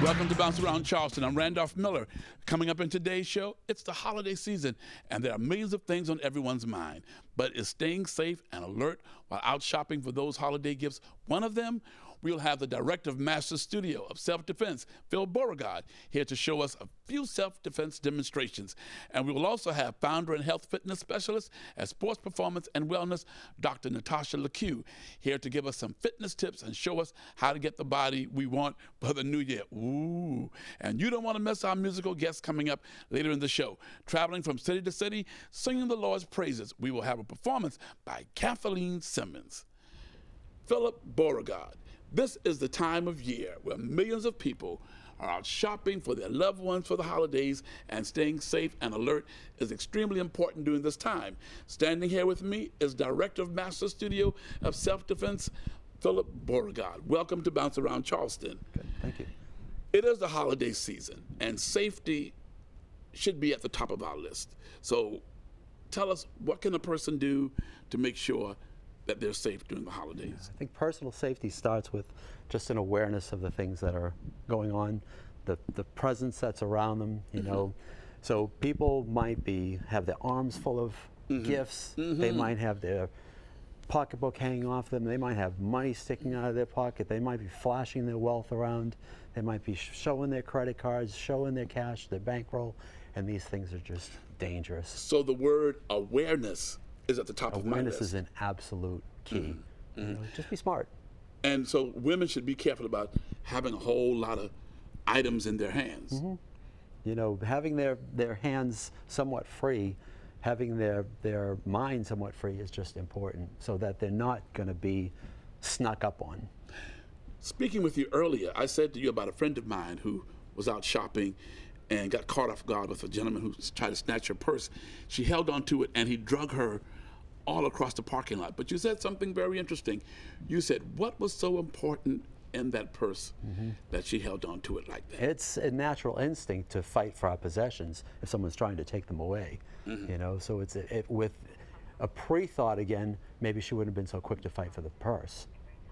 Welcome to Bounce Around Charleston. I'm Randolph Miller. Coming up in today's show, it's the holiday season, and there are millions of things on everyone's mind. But is staying safe and alert while out shopping for those holiday gifts one of them? We'll have the director of Master Studio of Self-Defense, Beauregard, here to show us a few self-defense demonstrations. And we will also have founder and health fitness specialist at Sports Performance and Wellness, Dr. Natasha LeCue, here to give us some fitness tips and show us how to get the body we want for the new year. Ooh. And you don't want to miss our musical guests coming up later in the show. Traveling from city to city, singing the Lord's praises, we will have a performance by Kathleen Simmons. Philip Beauregard. This is the time of year where millions of people are out shopping for their loved ones for the holidays, and staying safe and alert is extremely important during this time. Standing here with me is Director of Master Studio of Self-Defense, Philip Beauregard. Welcome to Bounce Around Charleston. Good, thank you. It is the holiday season, and safety should be at the top of our list. So tell us, what can a person do to make sure that they're safe during the holidays? I think personal safety starts with just an awareness of the things that are going on, the presence that's around them, you know. So people might have their arms full of gifts, they might have their pocketbook hanging off them, they might have money sticking out of their pocket, they might be flashing their wealth around, they might be showing their credit cards, showing their cash, their bankroll, and these things are just dangerous. So the word awareness is at the top of my list. Awareness is an absolute key. You know, just be smart. And so women should be careful about having a whole lot of items in their hands. You know, having their hands somewhat free, having their mind somewhat free is just important, so that they're not going to be snuck up on. Speaking with you earlier, I said to you about a friend of mine who was out shopping and got caught off guard with a gentleman who tried to snatch her purse. She held onto it, and he drug her all across the parking lot. But you said something very interesting. You said, what was so important in that purse that she held onto it like that? It's a natural instinct to fight for our possessions if someone's trying to take them away. You know, so it's with a pre-thought again, maybe she wouldn't have been so quick to fight for the purse.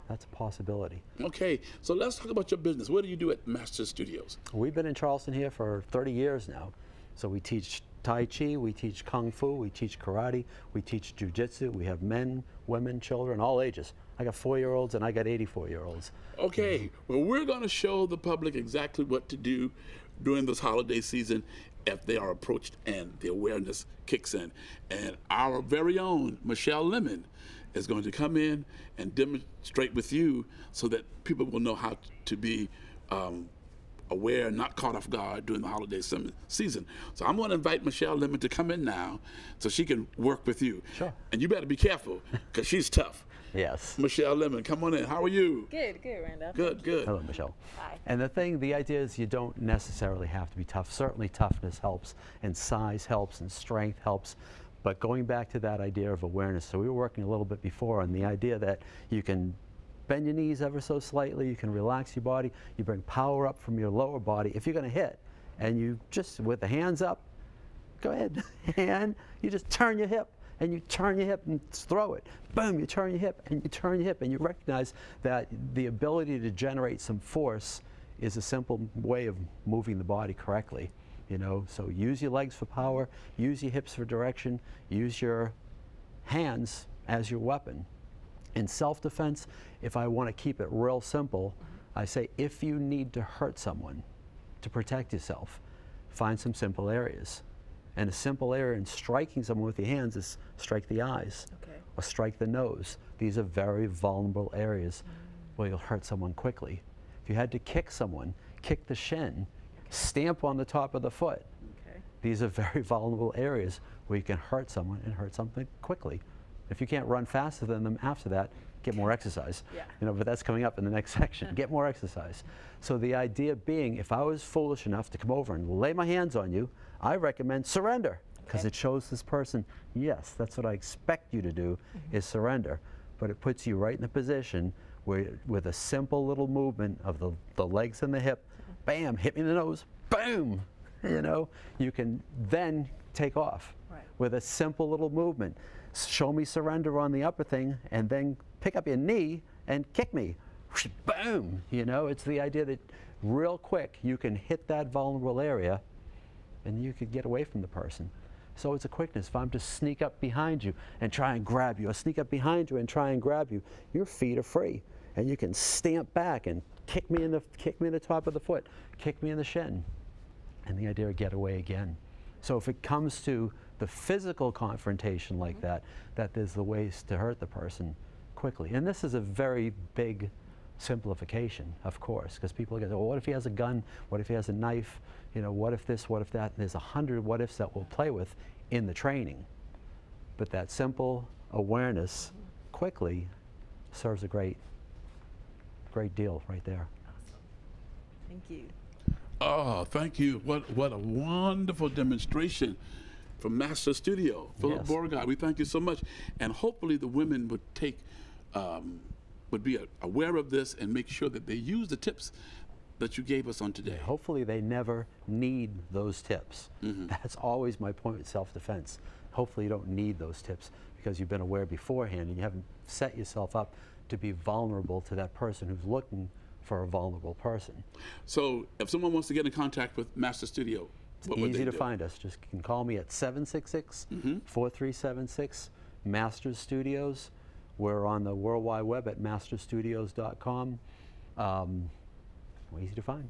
That's a possibility. Okay, so let's talk about your business. What do you do at Master Studios? We've been in Charleston here for 30 years now. So we teach Tai Chi, we teach Kung Fu, we teach Karate, we teach Jiu-Jitsu. We have men, women, children, all ages. I got 4-year-olds and I got 84-year-olds. Okay, well, we're going to show the public exactly what to do during this holiday season if they are approached and the awareness kicks in. And our very own Michelle Lemon is going to come in and demonstrate with you so that people will know how to be aware, not caught off guard during the holiday season. So I'm going to invite Michelle Lemon to come in now so she can work with you. Sure. And you better be careful, because she's tough. Yes. Michelle Lemon, come on in. How are you? Good, Randolph. Good. Hello, Michelle. Hi. And the idea is you don't necessarily have to be tough. Certainly toughness helps, and size helps, and strength helps. But going back to that idea of awareness, so we were working a little bit before on the idea that you can bend your knees ever so slightly, you can relax your body, you bring power up from your lower body. If you're going to hit, and you just, with the hands up, go ahead, and you just turn your hip, and you turn your hip and throw it. Boom, you turn your hip, and you turn your hip, and you recognize that the ability to generate some force is a simple way of moving the body correctly. You know, so use your legs for power, use your hips for direction, use your hands as your weapon. In self-defense, if I want to keep it real simple, I say if you need to hurt someone to protect yourself, find some simple areas. And a simple area in striking someone with your hands is strike the eyes or strike the nose. These are very vulnerable areas where you'll hurt someone quickly. If you had to kick someone, kick the shin, stamp on the top of the foot. These are very vulnerable areas where you can hurt someone and hurt something quickly. If you can't run faster than them after that, get more exercise. You know, but that's coming up in the next section. Get more exercise. So the idea being, if I was foolish enough to come over and lay my hands on you, I recommend surrender, because it shows this person, yes, that's what I expect you to do, is surrender. But it puts you right in a position where, with a simple little movement of the legs and the hip, bam, hit me in the nose, boom, you know, you can then take off with a simple little movement. Show me surrender on the upper thing, and then pick up your knee and kick me. boom, you know, it's the idea that real quick you can hit that vulnerable area and you could get away from the person. So it's a quickness. If I'm to sneak up behind you and try and grab you, or sneak up behind you and try and grab you, your feet are free, and you can stamp back and kick me in the top of the foot, kick me in the shin, and the idea of get away again. So if it comes to the physical confrontation like that there's the ways to hurt the person quickly. And this is a very big simplification, of course, because people go, well, what if he has a gun? What if he has a knife? You know, what if this, what if that? And there's 100 what ifs that we'll play with in the training. But that simple awareness quickly serves a great deal right there. Awesome. Thank you. Oh, thank you. What a wonderful demonstration from Master Studio, Philip Beauregard. We thank you so much. And hopefully the women would take, would be aware of this and make sure that they use the tips that you gave us on today. Yeah, hopefully they never need those tips. That's always my point with self-defense. Hopefully you don't need those tips because you've been aware beforehand and you haven't set yourself up to be vulnerable to that person who's looking for a vulnerable person. So if someone wants to get in contact with Master Studio, what would they do? Easy to find us. Just you can call me at 766-4376, Masters Studios. We're on the World Wide Web at mastersstudios.com. Easy to find.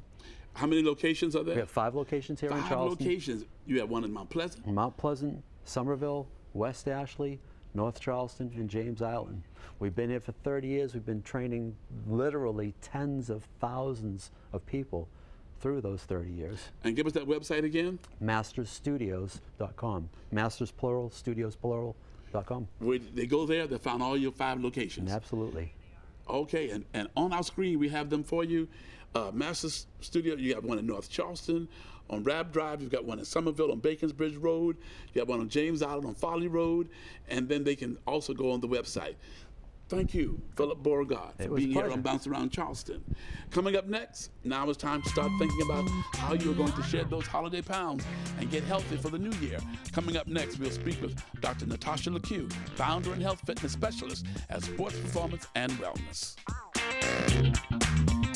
How many locations are there? We have 5 locations here in Charleston. 5 locations. You have one in Mount Pleasant? Mount Pleasant, Summerville, West Ashley, North Charleston, and James Island. We've been here for 30 years. We've been training literally tens of thousands of people through those 30 years. And give us that website again. mastersstudios.com. Masters plural, studios plural.com. They go there, they found all your 5 locations. Absolutely. Okay, and on our screen we have them for you. Masters Studio, you have one in North Charleston. On Rab Drive, you've got one in Summerville on Baconsbridge Road. You have one on James Island on Folly Road. And then they can also go on the website. Thank you, Philip Beauregard, for being here on Bounce Around Charleston. Coming up next, now it's time to start thinking about how you're going to shed those holiday pounds and get healthy for the new year. Coming up next, we'll speak with Dr. Natasha LeCue, founder and health fitness specialist at Sports Performance and Wellness.